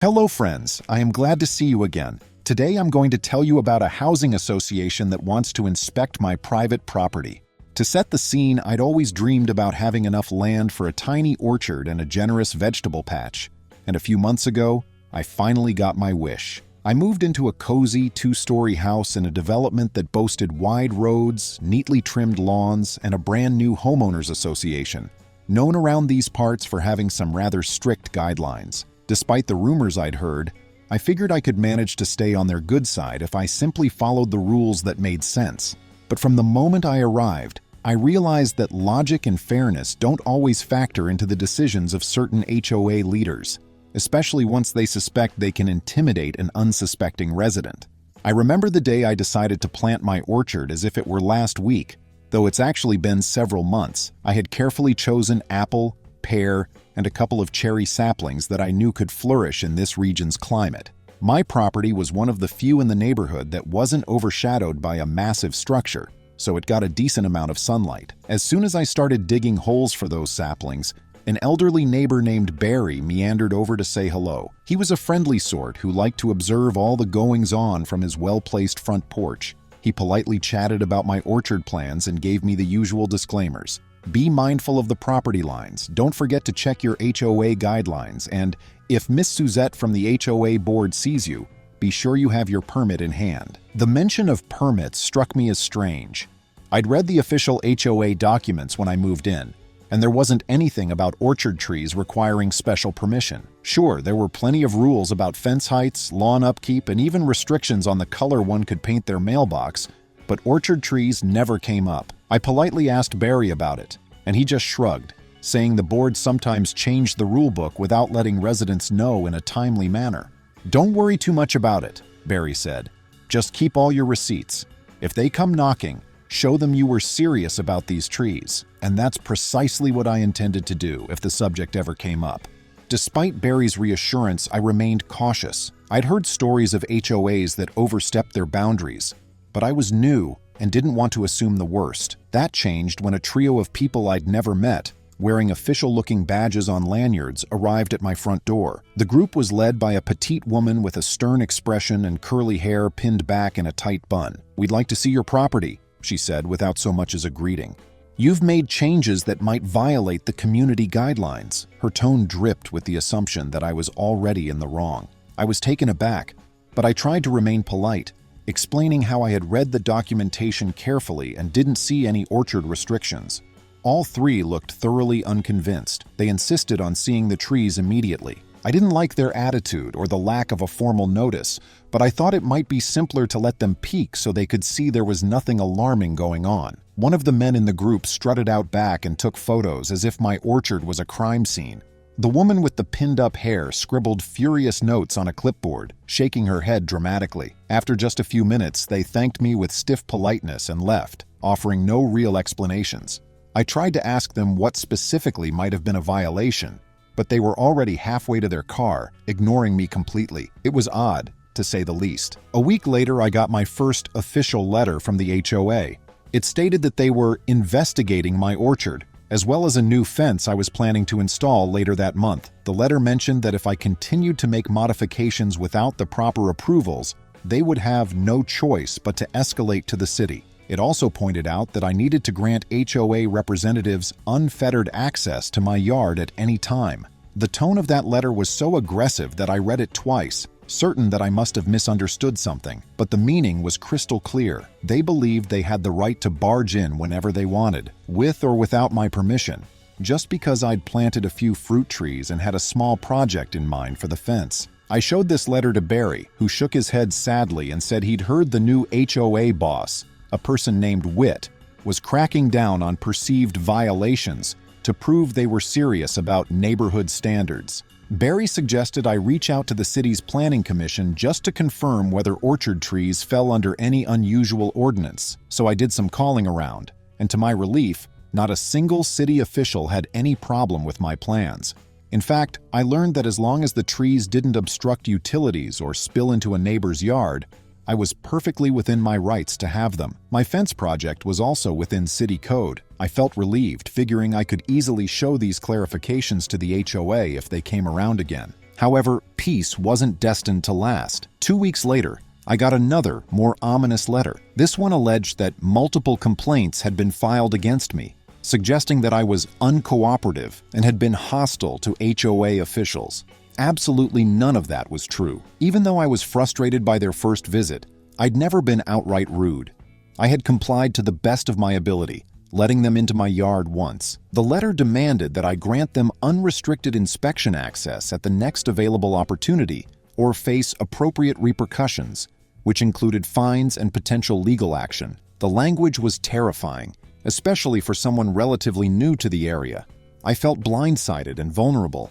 Hello friends, I am glad to see you again. Today I'm going to tell you about a housing association that wants to inspect my private property. To set the scene, I'd always dreamed about having enough land for a tiny orchard and a generous vegetable patch. And a few months ago, I finally got my wish. I moved into a cozy two-story house in a development that boasted wide roads, neatly trimmed lawns, and a brand new homeowners association, known around these parts for having some rather strict guidelines. Despite the rumors I'd heard, I figured I could manage to stay on their good side if I simply followed the rules that made sense. But from the moment I arrived, I realized that logic and fairness don't always factor into the decisions of certain HOA leaders, especially once they suspect they can intimidate an unsuspecting resident. I remember the day I decided to plant my orchard as if it were last week, though it's actually been several months. I had carefully chosen apple, pear, and a couple of cherry saplings that I knew could flourish in this region's climate. My property was one of the few in the neighborhood that wasn't overshadowed by a massive structure, so it got a decent amount of sunlight. As soon as I started digging holes for those saplings, an elderly neighbor named Barry meandered over to say hello. He was a friendly sort who liked to observe all the goings-on from his well-placed front porch. He politely chatted about my orchard plans and gave me the usual disclaimers. Be mindful of the property lines, don't forget to check your HOA guidelines, and if Miss Suzette from the HOA board sees you, be sure you have your permit in hand. The mention of permits struck me as strange. I'd read the official HOA documents when I moved in, and there wasn't anything about orchard trees requiring special permission. Sure, there were plenty of rules about fence heights, lawn upkeep, and even restrictions on the color one could paint their mailbox, but orchard trees never came up. I politely asked Barry about it, and he just shrugged, saying the board sometimes changed the rule book without letting residents know in a timely manner. Don't worry too much about it, Barry said. Just keep all your receipts. If they come knocking, show them you were serious about these trees. And that's precisely what I intended to do if the subject ever came up. Despite Barry's reassurance, I remained cautious. I'd heard stories of HOAs that overstepped their boundaries, but I was new and didn't want to assume the worst. That changed when a trio of people I'd never met, wearing official-looking badges on lanyards, arrived at my front door. The group was led by a petite woman with a stern expression and curly hair pinned back in a tight bun. "We'd like to see your property," she said without so much as a greeting. "You've made changes that might violate the community guidelines." Her tone dripped with the assumption that I was already in the wrong. I was taken aback, but I tried to remain polite, explaining how I had read the documentation carefully and didn't see any orchard restrictions. All three looked thoroughly unconvinced. They insisted on seeing the trees immediately. I didn't like their attitude or the lack of a formal notice, but I thought it might be simpler to let them peek so they could see there was nothing alarming going on. One of the men in the group strutted out back and took photos as if my orchard was a crime scene. The woman with the pinned-up hair scribbled furious notes on a clipboard, shaking her head dramatically. After just a few minutes, they thanked me with stiff politeness and left, offering no real explanations. I tried to ask them what specifically might have been a violation, but they were already halfway to their car, ignoring me completely. It was odd, to say the least. A week later, I got my first official letter from the HOA. It stated that they were investigating my orchard, as well as a new fence I was planning to install later that month. The letter mentioned that if I continued to make modifications without the proper approvals, they would have no choice but to escalate to the city. It also pointed out that I needed to grant HOA representatives unfettered access to my yard at any time. The tone of that letter was so aggressive that I read it twice, certain that I must have misunderstood something, but the meaning was crystal clear. They believed they had the right to barge in whenever they wanted, with or without my permission, just because I'd planted a few fruit trees and had a small project in mind for the fence. I showed this letter to Barry, who shook his head sadly and said he'd heard the new HOA boss, a person named Witt, was cracking down on perceived violations to prove they were serious about neighborhood standards. Barry suggested I reach out to the city's planning commission just to confirm whether orchard trees fell under any unusual ordinance. So I did some calling around, and to my relief, not a single city official had any problem with my plans. In fact, I learned that as long as the trees didn't obstruct utilities or spill into a neighbor's yard, I was perfectly within my rights to have them. My fence project was also within city code. I felt relieved, figuring I could easily show these clarifications to the HOA if they came around again. However, peace wasn't destined to last. 2 weeks later, I got another, more ominous letter. This one alleged that multiple complaints had been filed against me, suggesting that I was uncooperative and had been hostile to HOA officials. Absolutely none of that was true. Even though I was frustrated by their first visit, I'd never been outright rude. I had complied to the best of my ability, letting them into my yard once. The letter demanded that I grant them unrestricted inspection access at the next available opportunity or face appropriate repercussions, which included fines and potential legal action. The language was terrifying, especially for someone relatively new to the area. I felt blindsided and vulnerable,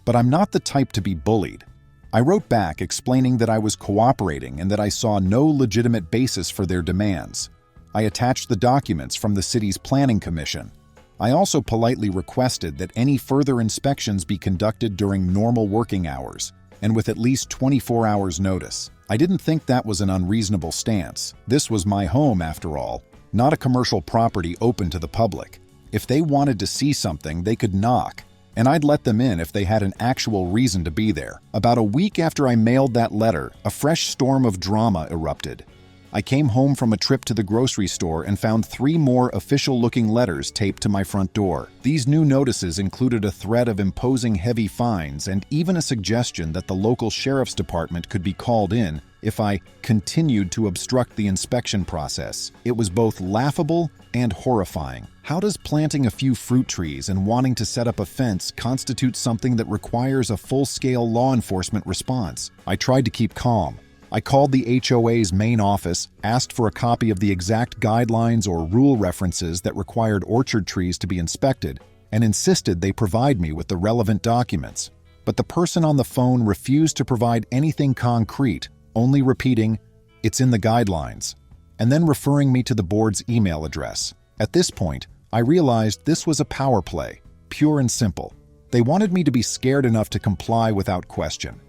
but I'm not the type to be bullied. I wrote back explaining that I was cooperating and that I saw no legitimate basis for their demands. I attached the documents from the city's planning commission. I also politely requested that any further inspections be conducted during normal working hours and with at least 24 hours notice. I didn't think that was an unreasonable stance. This was my home, after all, not a commercial property open to the public. If they wanted to see something, they could knock, and I'd let them in if they had an actual reason to be there. About a week after I mailed that letter, a fresh storm of drama erupted. I came home from a trip to the grocery store and found 3 more official-looking letters taped to my front door. These new notices included a threat of imposing heavy fines and even a suggestion that the local sheriff's department could be called in if I continued to obstruct the inspection process. It was both laughable and horrifying. How does planting a few fruit trees and wanting to set up a fence constitute something that requires a full-scale law enforcement response? I tried to keep calm. I called the HOA's main office, asked for a copy of the exact guidelines or rule references that required orchard trees to be inspected, and insisted they provide me with the relevant documents. But the person on the phone refused to provide anything concrete, only repeating, "It's in the guidelines," and then referring me to the board's email address. At this point, I realized this was a power play, pure and simple. They wanted me to be scared enough to comply without question.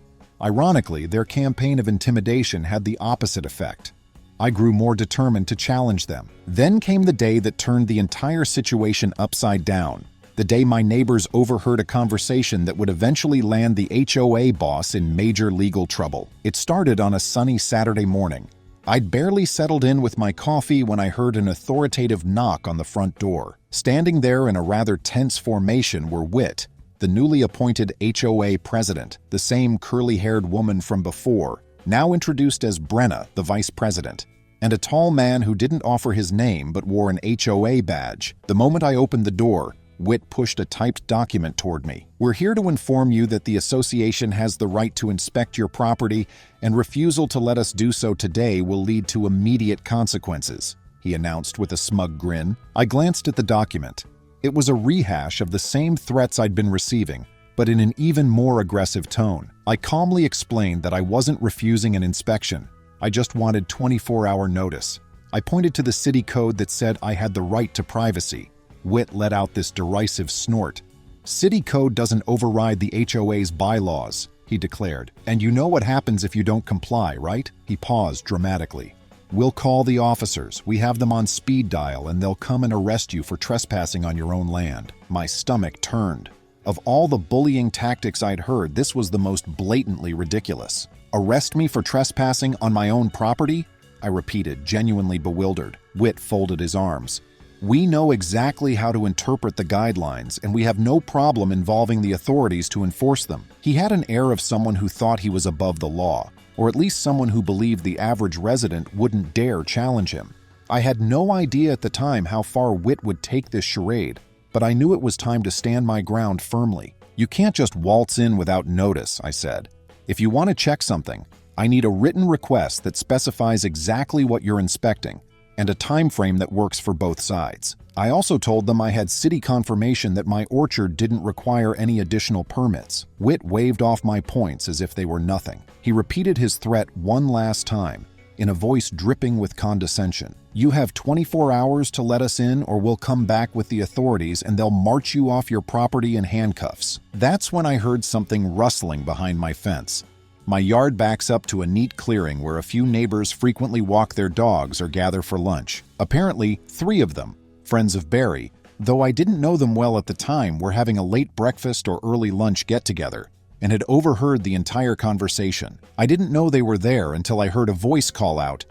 Ironically, their campaign of intimidation had the opposite effect. I grew more determined to challenge them. Then came the day that turned the entire situation upside down. The day my neighbors overheard a conversation that would eventually land the HOA boss in major legal trouble. It started on a sunny Saturday morning. I'd barely settled in with my coffee when I heard an authoritative knock on the front door. Standing there in a rather tense formation were Whit, the newly appointed HOA president, the same curly-haired woman from before, now introduced as Brenna, the vice president, and a tall man who didn't offer his name but wore an HOA badge. The moment I opened the door, Whit pushed a typed document toward me. "We're here to inform you that the association has the right to inspect your property, and refusal to let us do so today will lead to immediate consequences," he announced with a smug grin. I glanced at the document. It was a rehash of the same threats I'd been receiving, but in an even more aggressive tone. I calmly explained that I wasn't refusing an inspection. I just wanted 24-hour notice. I pointed to the city code that said I had the right to privacy. Whit let out this derisive snort. "City code doesn't override the HOA's bylaws," he declared. "And you know what happens if you don't comply, right?" He paused dramatically. "We'll call the officers. We have them on speed dial, and they'll come and arrest you for trespassing on your own land." My stomach turned. Of all the bullying tactics I'd heard, this was the most blatantly ridiculous. "Arrest me for trespassing on my own property?" I repeated, genuinely bewildered. Whit folded his arms. "We know exactly how to interpret the guidelines, and we have no problem involving the authorities to enforce them." He had an air of someone who thought he was above the law, or at least someone who believed the average resident wouldn't dare challenge him. I had no idea at the time how far Whit would take this charade, but I knew it was time to stand my ground firmly. "You can't just waltz in without notice," I said. "If you want to check something, I need a written request that specifies exactly what you're inspecting, and a time frame that works for both sides." I also told them I had city confirmation that my orchard didn't require any additional permits. Whit waved off my points as if they were nothing. He repeated his threat one last time, in a voice dripping with condescension. "You have 24 hours to let us in, or we'll come back with the authorities and they'll march you off your property in handcuffs." That's when I heard something rustling behind my fence. My yard backs up to a neat clearing where a few neighbors frequently walk their dogs or gather for lunch. Apparently, 3 of them, friends of Barry, though I didn't know them well at the time, were having a late breakfast or early lunch get-together. and had overheard the entire conversation. I didn't know they were there until I heard a voice call out,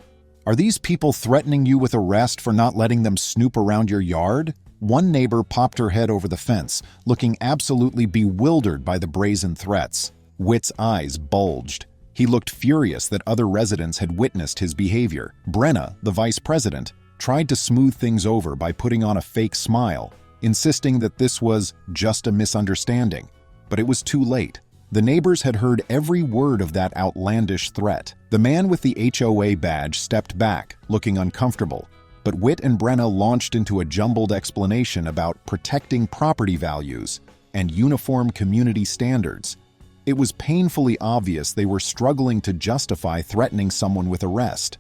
"Are these people threatening you with arrest for not letting them snoop around your yard?" One neighbor popped her head over the fence, looking absolutely bewildered by the brazen threats. Whit's eyes bulged. He looked furious that other residents had witnessed his behavior. Brenna, the vice president, tried to smooth things over by putting on a fake smile, insisting that this was just a misunderstanding. But it was too late. The neighbors had heard every word of that outlandish threat. The man with the HOA badge stepped back, looking uncomfortable, but Whit and Brenna launched into a jumbled explanation about protecting property values and uniform community standards. It was painfully obvious they were struggling to justify threatening someone with arrest.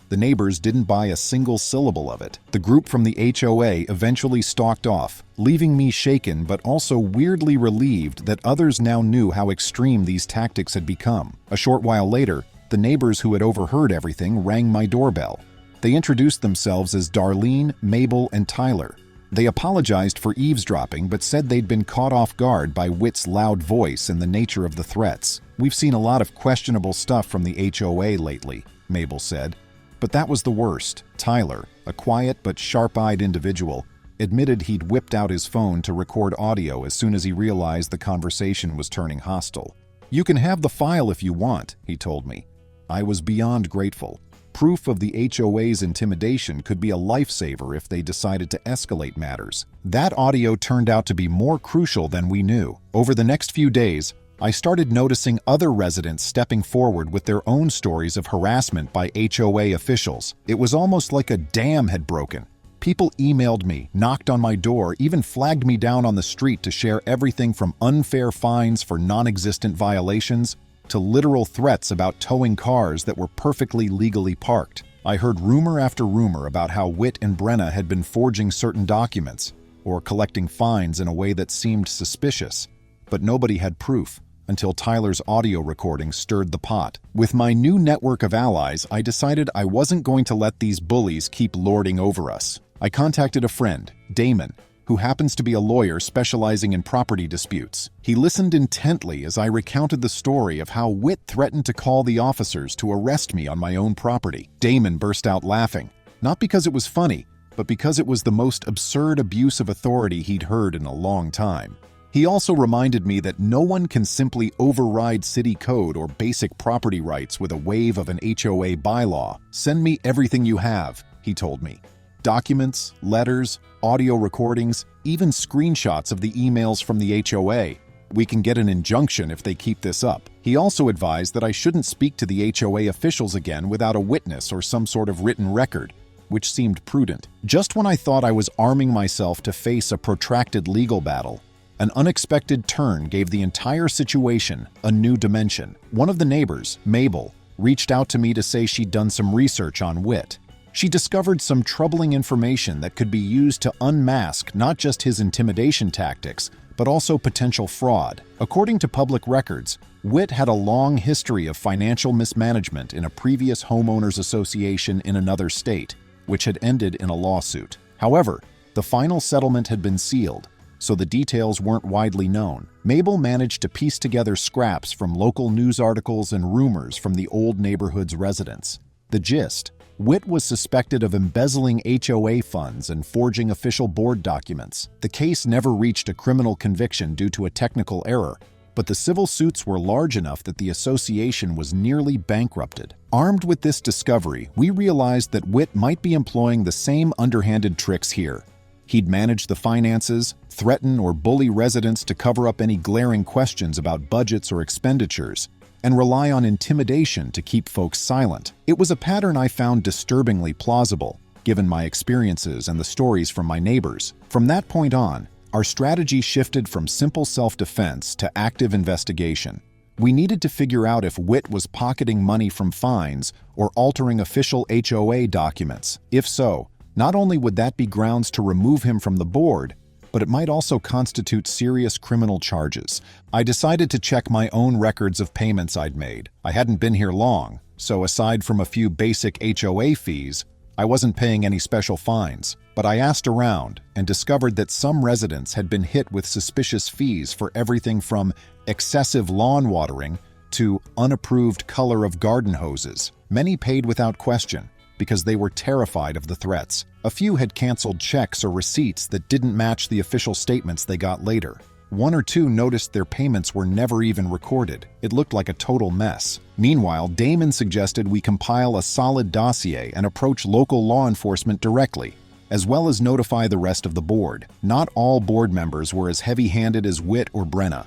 The neighbors didn't buy a single syllable of it. The group from the HOA eventually stalked off, leaving me shaken but also weirdly relieved that others now knew how extreme these tactics had become. A short while later, the neighbors who had overheard everything rang my doorbell. They introduced themselves as Darlene, Mabel, and Tyler. They apologized for eavesdropping but said they'd been caught off guard by Whit's loud voice and the nature of the threats. "We've seen a lot of questionable stuff from the HOA lately," Mabel said. But that was the worst. Tyler, a quiet but sharp-eyed individual, admitted he'd whipped out his phone to record audio as soon as he realized the conversation was turning hostile. "You can have the file if you want," he told me. I was beyond grateful. Proof of the HOA's intimidation could be a lifesaver if they decided to escalate matters. That audio turned out to be more crucial than we knew. Over the next few days, I started noticing other residents stepping forward with their own stories of harassment by HOA officials. It was almost like a dam had broken. People emailed me, knocked on my door, even flagged me down on the street to share everything from unfair fines for non-existent violations to literal threats about towing cars that were perfectly legally parked. I heard rumor after rumor about how Whit and Brenna had been forging certain documents or collecting fines in a way that seemed suspicious, but nobody had proof until Tyler's audio recording stirred the pot. With my new network of allies, I decided I wasn't going to let these bullies keep lording over us. I contacted a friend, Damon, who happens to be a lawyer specializing in property disputes. He listened intently as I recounted the story of how Whit threatened to call the officers to arrest me on my own property. Damon burst out laughing, not because it was funny, but because it was the most absurd abuse of authority he'd heard in a long time. He also reminded me that no one can simply override city code or basic property rights with a wave of an HOA bylaw. "Send me everything you have," he told me. Documents, letters, audio recordings, even screenshots of the emails from the HOA. We can get an injunction if they keep this up. He also advised that I shouldn't speak to the HOA officials again without a witness or some sort of written record, which seemed prudent. Just when I thought I was arming myself to face a protracted legal battle, an unexpected turn gave the entire situation a new dimension. One of the neighbors, Mabel, reached out to me to say she'd done some research on Whit. She discovered some troubling information that could be used to unmask not just his intimidation tactics, but also potential fraud. According to public records, Whit had a long history of financial mismanagement in a previous homeowners association in another state, which had ended in a lawsuit. However, the final settlement had been sealed, so the details weren't widely known. Mabel managed to piece together scraps from local news articles and rumors from the old neighborhood's residents. The gist: Whit was suspected of embezzling HOA funds and forging official board documents. The case never reached a criminal conviction due to a technical error, but the civil suits were large enough that the association was nearly bankrupted. Armed with this discovery, we realized that Whit might be employing the same underhanded tricks here. He'd manage the finances, threaten or bully residents to cover up any glaring questions about budgets or expenditures, and rely on intimidation to keep folks silent. It was a pattern I found disturbingly plausible, given my experiences and the stories from my neighbors. From that point on, our strategy shifted from simple self-defense to active investigation. We needed to figure out if Whit was pocketing money from fines or altering official HOA documents. If so, not only would that be grounds to remove him from the board, but it might also constitute serious criminal charges. I decided to check my own records of payments I'd made. I hadn't been here long, so aside from a few basic HOA fees, I wasn't paying any special fines, but I asked around and discovered that some residents had been hit with suspicious fees for everything from excessive lawn watering to unapproved color of garden hoses. Many paid without question because they were terrified of the threats. A few had canceled checks or receipts that didn't match the official statements they got later. One or two noticed their payments were never even recorded. It looked like a total mess. Meanwhile, Damon suggested we compile a solid dossier and approach local law enforcement directly, as well as notify the rest of the board. Not all board members were as heavy-handed as Witt or Brenna.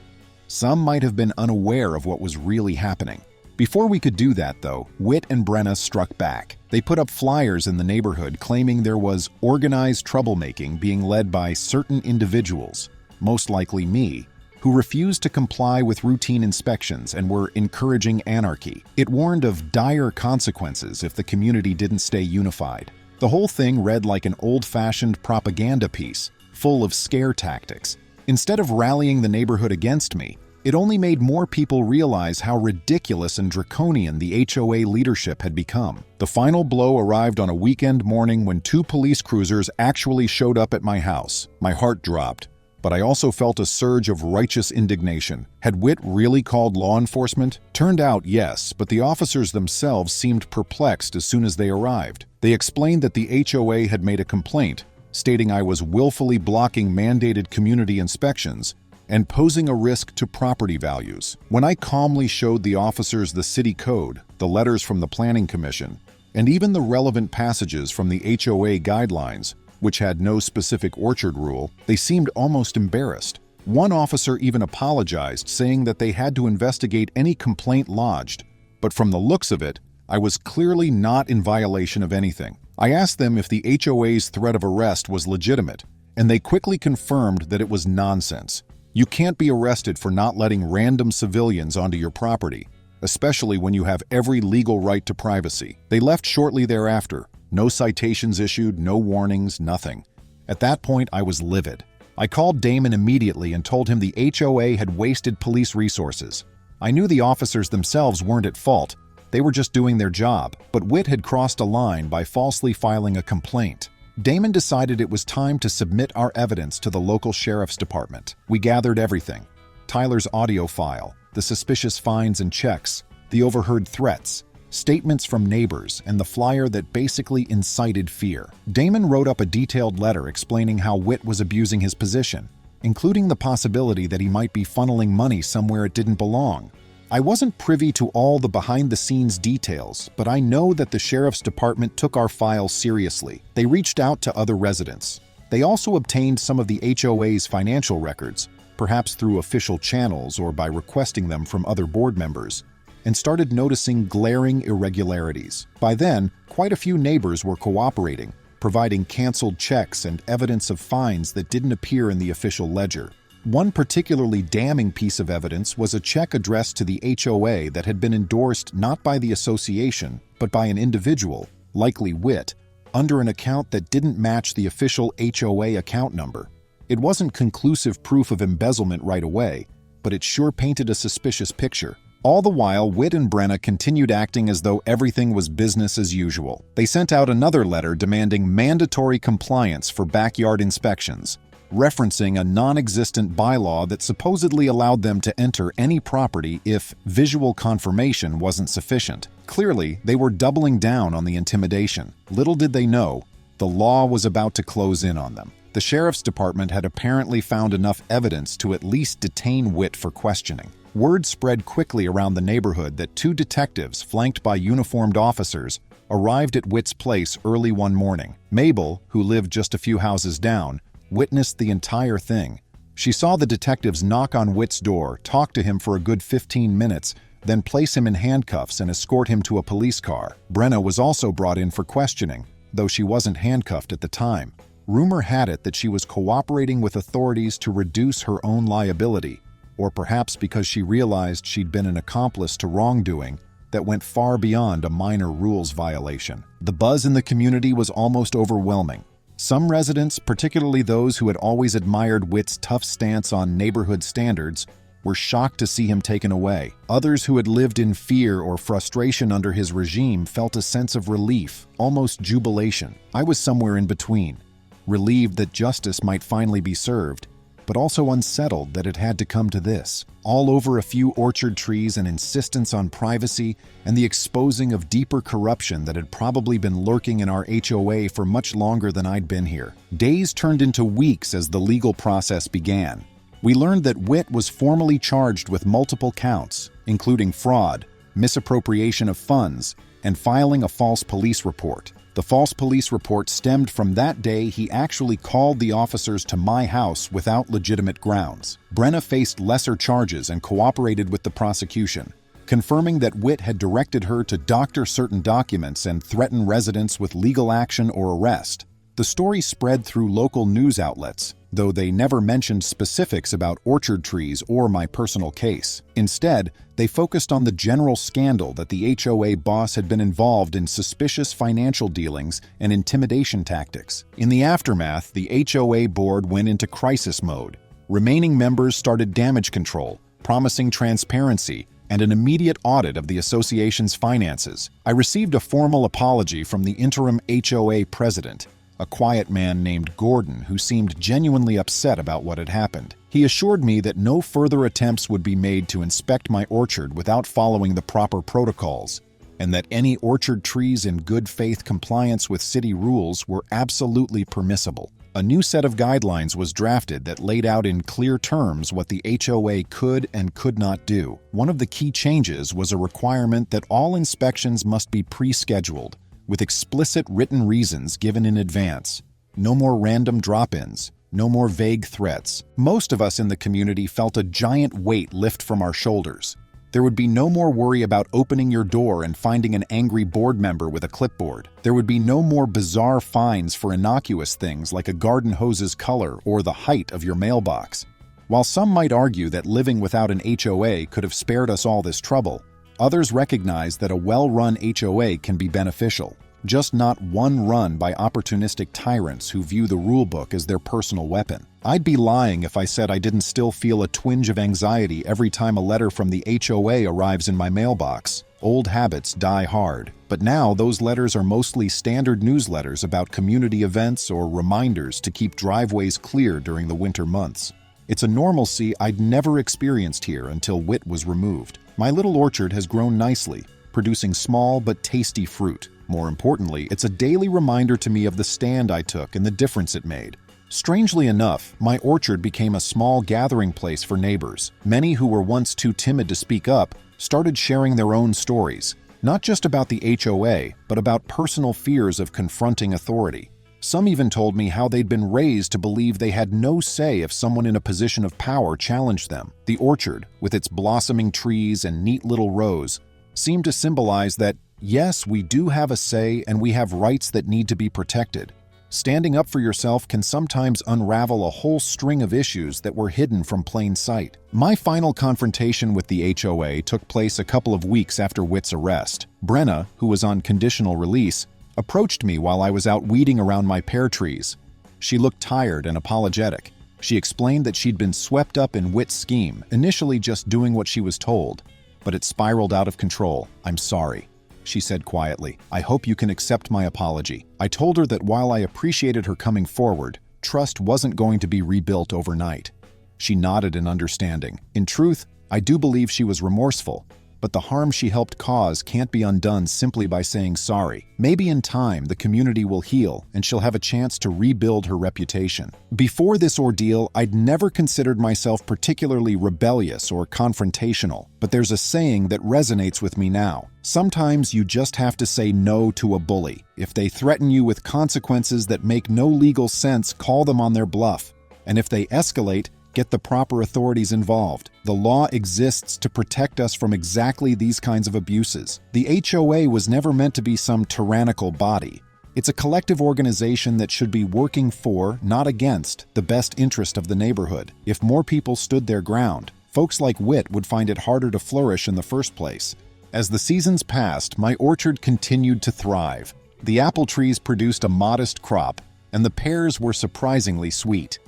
Some might have been unaware of what was really happening. Before we could do that, though, Witt and Brenna struck back. They put up flyers in the neighborhood claiming there was organized troublemaking being led by certain individuals, most likely me, who refused to comply with routine inspections and were encouraging anarchy. It warned of dire consequences if the community didn't stay unified. The whole thing read like an old-fashioned propaganda piece, full of scare tactics. Instead of rallying the neighborhood against me, it only made more people realize how ridiculous and draconian the HOA leadership had become. The final blow arrived on a weekend morning when 2 police cruisers actually showed up at my house. My heart dropped, but I also felt a surge of righteous indignation. Had Witt really called law enforcement? Turned out, yes, but the officers themselves seemed perplexed as soon as they arrived. They explained that the HOA had made a complaint, stating I was willfully blocking mandated community inspections and posing a risk to property values. When I calmly showed the officers the city code, the letters from the Planning Commission, and even the relevant passages from the HOA guidelines, which had no specific orchard rule, they seemed almost embarrassed. One officer even apologized, saying that they had to investigate any complaint lodged, but from the looks of it, I was clearly not in violation of anything. I asked them if the HOA's threat of arrest was legitimate, and they quickly confirmed that it was nonsense. You can't be arrested for not letting random civilians onto your property, especially when you have every legal right to privacy. They left shortly thereafter. No citations issued, no warnings, nothing. At that point, I was livid. I called Damon immediately and told him the HOA had wasted police resources. I knew the officers themselves weren't at fault. They were just doing their job, but Witt had crossed a line by falsely filing a complaint. Damon decided it was time to submit our evidence to the local sheriff's department. We gathered everything: Tyler's audio file, the suspicious fines and checks, the overheard threats, statements from neighbors, and the flyer that basically incited fear. Damon wrote up a detailed letter explaining how Witt was abusing his position, including the possibility that he might be funneling money somewhere it didn't belong. I wasn't privy to all the behind-the-scenes details, but I know that the sheriff's department took our file seriously. They reached out to other residents. They also obtained some of the HOA's financial records, perhaps through official channels or by requesting them from other board members, and started noticing glaring irregularities. By then, quite a few neighbors were cooperating, providing canceled checks and evidence of fines that didn't appear in the official ledger. One particularly damning piece of evidence was a check addressed to the HOA that had been endorsed not by the association, but by an individual, likely Witt, under an account that didn't match the official HOA account number. It wasn't conclusive proof of embezzlement right away, but it sure painted a suspicious picture. All the while, Witt and Brenna continued acting as though everything was business as usual. They sent out another letter demanding mandatory compliance for backyard inspections, referencing a non-existent bylaw that supposedly allowed them to enter any property if visual confirmation wasn't sufficient. Clearly, they were doubling down on the intimidation. Little did they know, the law was about to close in on them. The sheriff's department had apparently found enough evidence to at least detain Witt for questioning. Word spread quickly around the neighborhood that 2 detectives, flanked by uniformed officers, arrived at Witt's place early one morning. Mabel, who lived just a few houses down, witnessed the entire thing. She saw the detectives knock on Witt's door, talk to him for a good 15 minutes, then place him in handcuffs and escort him to a police car. Brenna was also brought in for questioning, though she wasn't handcuffed at the time. Rumor had it that she was cooperating with authorities to reduce her own liability, or perhaps because she realized she'd been an accomplice to wrongdoing that went far beyond a minor rules violation. The buzz in the community was almost overwhelming. Some residents, particularly those who had always admired Witt's tough stance on neighborhood standards, were shocked to see him taken away. Others who had lived in fear or frustration under his regime felt a sense of relief, almost jubilation. I was somewhere in between, relieved that justice might finally be served, but also unsettled that it had to come to this. All over a few orchard trees, an insistence on privacy, and the exposing of deeper corruption that had probably been lurking in our HOA for much longer than I'd been here. Days turned into weeks as the legal process began. We learned that Witt was formally charged with multiple counts, including fraud, misappropriation of funds, and filing a false police report. The false police report stemmed from that day he actually called the officers to my house without legitimate grounds. Brenna faced lesser charges and cooperated with the prosecution, confirming that Witt had directed her to doctor certain documents and threaten residents with legal action or arrest. The story spread through local news outlets, though they never mentioned specifics about orchard trees or my personal case. Instead, they focused on the general scandal that the HOA boss had been involved in suspicious financial dealings and intimidation tactics. In the aftermath, the HOA board went into crisis mode. Remaining members started damage control, promising transparency and an immediate audit of the association's finances. I received a formal apology from the interim HOA president, a quiet man named Gordon who seemed genuinely upset about what had happened. He assured me that no further attempts would be made to inspect my orchard without following the proper protocols, and that any orchard trees in good faith compliance with city rules were absolutely permissible. A new set of guidelines was drafted that laid out in clear terms what the HOA could and could not do. One of the key changes was a requirement that all inspections must be pre-scheduled, with explicit written reasons given in advance. No more random drop-ins, no more vague threats. Most of us in the community felt a giant weight lift from our shoulders. There would be no more worry about opening your door and finding an angry board member with a clipboard. There would be no more bizarre fines for innocuous things like a garden hose's color or the height of your mailbox. While some might argue that living without an HOA could have spared us all this trouble, others recognize that a well-run HOA can be beneficial, just not one run by opportunistic tyrants who view the rulebook as their personal weapon. I'd be lying if I said I didn't still feel a twinge of anxiety every time a letter from the HOA arrives in my mailbox. Old habits die hard, but now those letters are mostly standard newsletters about community events or reminders to keep driveways clear during the winter months. It's a normalcy I'd never experienced here until Witt was removed. My little orchard has grown nicely, producing small but tasty fruit. More importantly, it's a daily reminder to me of the stand I took and the difference it made. Strangely enough, my orchard became a small gathering place for neighbors. Many who were once too timid to speak up started sharing their own stories, not just about the HOA, but about personal fears of confronting authority. Some even told me how they'd been raised to believe they had no say if someone in a position of power challenged them. The orchard, with its blossoming trees and neat little rows, seemed to symbolize that, yes, we do have a say and we have rights that need to be protected. Standing up for yourself can sometimes unravel a whole string of issues that were hidden from plain sight. My final confrontation with the HOA took place a couple of weeks after Witt's arrest. Brenna, who was on conditional release, approached me while I was out weeding around my pear trees. She looked tired and apologetic. She explained that she'd been swept up in Witt's scheme, initially just doing what she was told, but it spiraled out of control. "I'm sorry," she said quietly. "I hope you can accept my apology." I told her that while I appreciated her coming forward, trust wasn't going to be rebuilt overnight. She nodded in understanding. In truth, I do believe she was remorseful, but the harm she helped cause can't be undone simply by saying sorry. Maybe in time the community will heal and she'll have a chance to rebuild her reputation. Before this ordeal, I'd never considered myself particularly rebellious or confrontational, but there's a saying that resonates with me now. Sometimes you just have to say no to a bully. If they threaten you with consequences that make no legal sense, call them on their bluff. And if they escalate, get the proper authorities involved. The law exists to protect us from exactly these kinds of abuses. The HOA was never meant to be some tyrannical body. It's a collective organization that should be working for, not against, the best interest of the neighborhood. If more people stood their ground, folks like Witt would find it harder to flourish in the first place. As the seasons passed, my orchard continued to thrive. The apple trees produced a modest crop, and the pears were surprisingly sweet.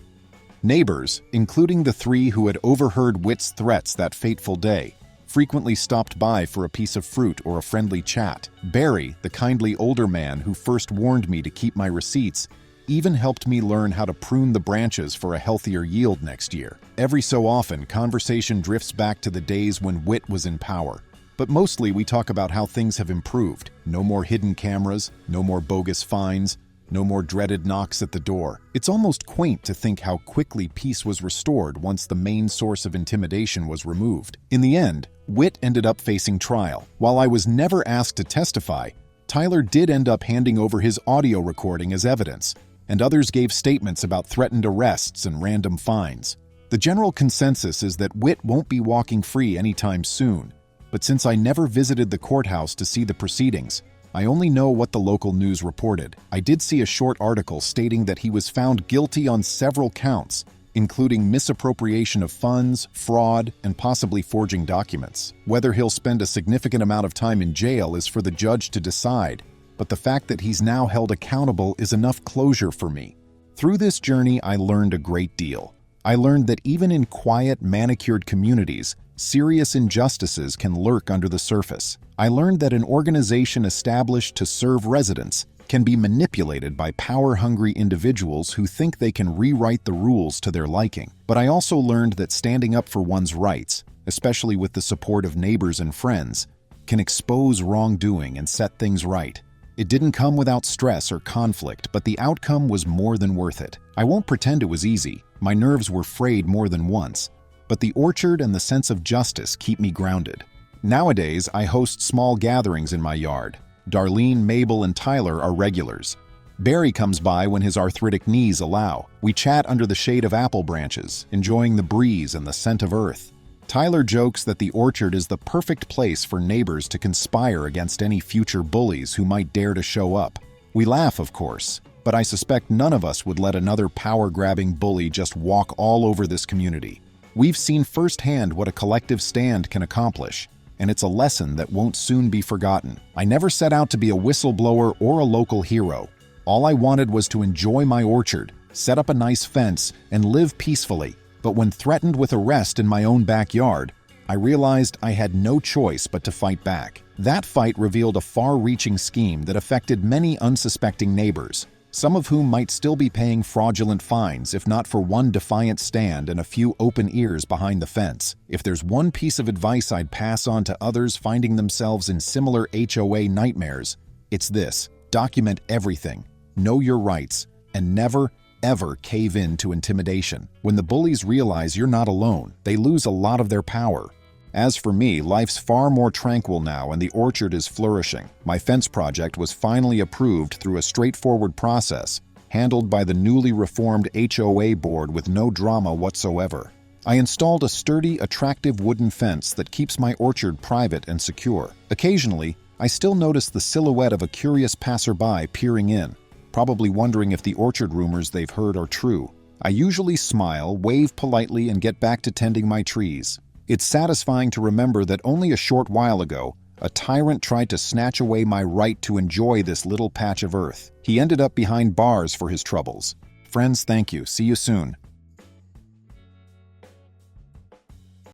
Neighbors, including the three who had overheard Whit's threats that fateful day, frequently stopped by for a piece of fruit or a friendly chat. Barry, the kindly older man who first warned me to keep my receipts, even helped me learn how to prune the branches for a healthier yield next year. Every so often, conversation drifts back to the days when Whit was in power. But mostly we talk about how things have improved. No more hidden cameras, no more bogus fines, no more dreaded knocks at the door. It's almost quaint to think how quickly peace was restored once the main source of intimidation was removed. In the end, Whit ended up facing trial. While I was never asked to testify, Tyler did end up handing over his audio recording as evidence, and others gave statements about threatened arrests and random fines. The general consensus is that Whit won't be walking free anytime soon, but since I never visited the courthouse to see the proceedings, I only know what the local news reported. I did see a short article stating that he was found guilty on several counts, including misappropriation of funds, fraud, and possibly forging documents. Whether he'll spend a significant amount of time in jail is for the judge to decide, but the fact that he's now held accountable is enough closure for me. Through this journey, I learned a great deal. I learned that even in quiet, manicured communities, serious injustices can lurk under the surface. I learned that an organization established to serve residents can be manipulated by power-hungry individuals who think they can rewrite the rules to their liking. But I also learned that standing up for one's rights, especially with the support of neighbors and friends, can expose wrongdoing and set things right. It didn't come without stress or conflict, but the outcome was more than worth it. I won't pretend it was easy. My nerves were frayed more than once, but the orchard and the sense of justice keep me grounded. Nowadays, I host small gatherings in my yard. Darlene, Mabel, and Tyler are regulars. Barry comes by when his arthritic knees allow. We chat under the shade of apple branches, enjoying the breeze and the scent of earth. Tyler jokes that the orchard is the perfect place for neighbors to conspire against any future bullies who might dare to show up. We laugh, of course, but I suspect none of us would let another power-grabbing bully just walk all over this community. We've seen firsthand what a collective stand can accomplish, and it's a lesson that won't soon be forgotten. I never set out to be a whistleblower or a local hero. All I wanted was to enjoy my orchard, set up a nice fence, and live peacefully. But when threatened with arrest in my own backyard, I realized I had no choice but to fight back. That fight revealed a far-reaching scheme that affected many unsuspecting neighbors, some of whom might still be paying fraudulent fines if not for one defiant stand and a few open ears behind the fence. If there's one piece of advice I'd pass on to others finding themselves in similar HOA nightmares, it's this: document everything, know your rights, and never, ever cave in to intimidation. When the bullies realize you're not alone, they lose a lot of their power. As for me, life's far more tranquil now and the orchard is flourishing. My fence project was finally approved through a straightforward process, handled by the newly reformed HOA board with no drama whatsoever. I installed a sturdy, attractive wooden fence that keeps my orchard private and secure. Occasionally, I still notice the silhouette of a curious passerby peering in, probably wondering if the orchard rumors they've heard are true. I usually smile, wave politely, and get back to tending my trees. It's satisfying to remember that only a short while ago, a tyrant tried to snatch away my right to enjoy this little patch of earth. He ended up behind bars for his troubles. Friends, thank you. See you soon.